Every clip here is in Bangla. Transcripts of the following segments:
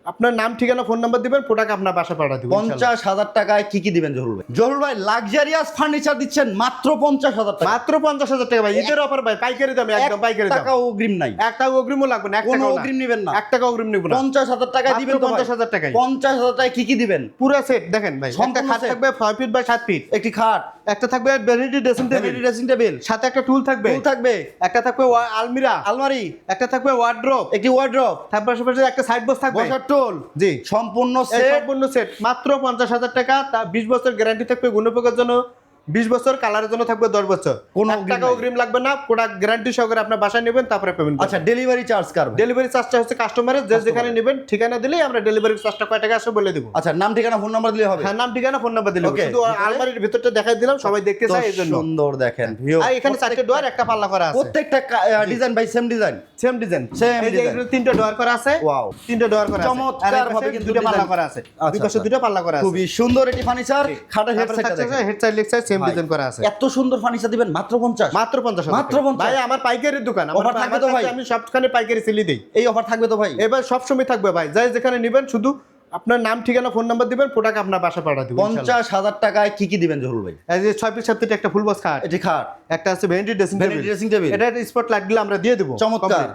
আপনার নাম ঠিকানা ফোন নাম্বার দিবেন, প্রোডাক্ট আপনার বাসা পাঠা দিব। 50,000 টাকায় কি কি দিবেন জহুরুল ভাই? জহুরুল ভাই লাক্সারিয়াস ফার্নিচার দিচ্ছেন মাত্র 50,000 টাকা। মাত্র 50,000 টাকা ভাই, ঈদের অফার ভাই, পাইকারি দামে, একদম পাইকারি দাম। টাকা অগ্রিম নাই, 1 টাকা অগ্রিমও লাগবে না, 1 কোনো টাকা অগ্রিম নেবেন না, 1 টাকা অগ্রিম নিব না। 50,000 টাকায় দিবেন তো ভাই? 50,000 টাকায়। 50,000 টাকায় কি কি দিবেন? পুরো সেট দেখেন ভাই, একটা সম্পূর্ণ খাট set। থাকবে 6 ফিট বাই 7 ফিট, একটি খাট, একটা থাকবে vanity dressing table, dressing table, সাথে একটা টুল থাকবে, থাকবে একটা থাকবে আলমিরা, আলমারি, একটা থাকবে ওয়ার্ড্রপ, একটি ওয়ার্ড্রপ, তার পাশাপাশি একটা সাইড বক্স থাকবে, বসার টোল, জি সম্পূর্ণ এই সেট। সম্পূর্ণ সেট মাত্র 50,000 টাকা। তা 20 বছর গ্যারান্টি থাকবে গুণপোকের জন্য, 20 বছর, কালারের জন্য থাকবে 10 বছর। কোনো 1 টাকা অগ্রিম লাগবে না, প্রোডাক্ট গ্যারান্টি সহকারে আপনার বাসায় নেবেন, তারপরে পেমেন্ট। আচ্ছা, ডেলিভারি চার্জ কার ভাই? ডেলিভারি চার্জটা হচ্ছে কাস্টমারের, যে যেখানে নেবেন ঠিকানা দিলেই আমরা ডেলিভারি চার্জটা কয় টাকা আসবে বলে দিব। আচ্ছা, নাম ঠিকানা ফোন নাম্বার দিলে হবে? হ্যাঁ, নাম ঠিকানা ফোন নাম্বার দিলে হবে। Okay, শুধু আলমারির ভিতরটা দেখাই দিলাম, সবাই দেখতে চায় এই জন্য। সুন্দর দেখেন আর এখানে 4টে ডোর, একটা পাল্লা করা আছে, প্রত্যেকটা design by same design, same design, Same এই যে design। এগুলো 3টে ডোর করা আছে। ওয়াও, 3টে ডোর করা আছে, চমৎকার ভাবে কিন্তু দুটো পাল্লা design করা আছে, আচ্ছা, দুই পাশে আচ্ছা। দুটো পাল্লা করা আছে। খুবই সুন্দর এটি ফার্নিচার। খাটের হেড সেটটা দেখেন, head side leg side same ভাই, ডিজাইন করা আছে। এত সুন্দর ফার্নিচার দিবেন মাত্র 50? মাত্র 50,000 মাত্র 50? ভাই, আমার পাইকারির দোকান, Offer থাকবে তো ভাই? আমি সবখানে পাইকারি সেলি দেই। এই অফার থাকবে তো ভাই? এবার সব সময় থাকবে ভাই, যাই যেখানে নেবেন শুধু আপনার নাম ঠিকানা ফোন নাম্বার দিবেন, প্রোডাক্ট আপনার বাসা পাঠা দিব। 50,000 টাকায় কি কি দিবেন জহুরুল ভাই? এই যে 6 ফিট 7 ফিট একটা ফুল বক্স খাট, এটি খাট, একটা আছে vanity dressing vanity dressing table, এটা স্পট লাইট গুলো আমরা দিয়ে দেব। চমৎকার।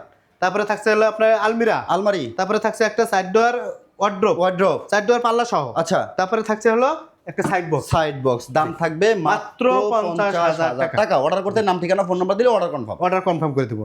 তারপরে থাকছে হলো আপনার আলমিরা, আলমারি, তারপরে থাকছে একটা side door wardrobe, wardrobe, side door পাল্লা সহ। আচ্ছা, তারপরে থাকছে হলো একটা সাইড বক্স। সাইড বক্স, দাম থাকবে মাত্র মাত্র 50,000 50,000 টাকা। অর্ডার করতে নাম ঠিকানা ফোন নাম্বার দিলে অর্ডার কনফার্ম। অর্ডার কনফার্ম করে দেব।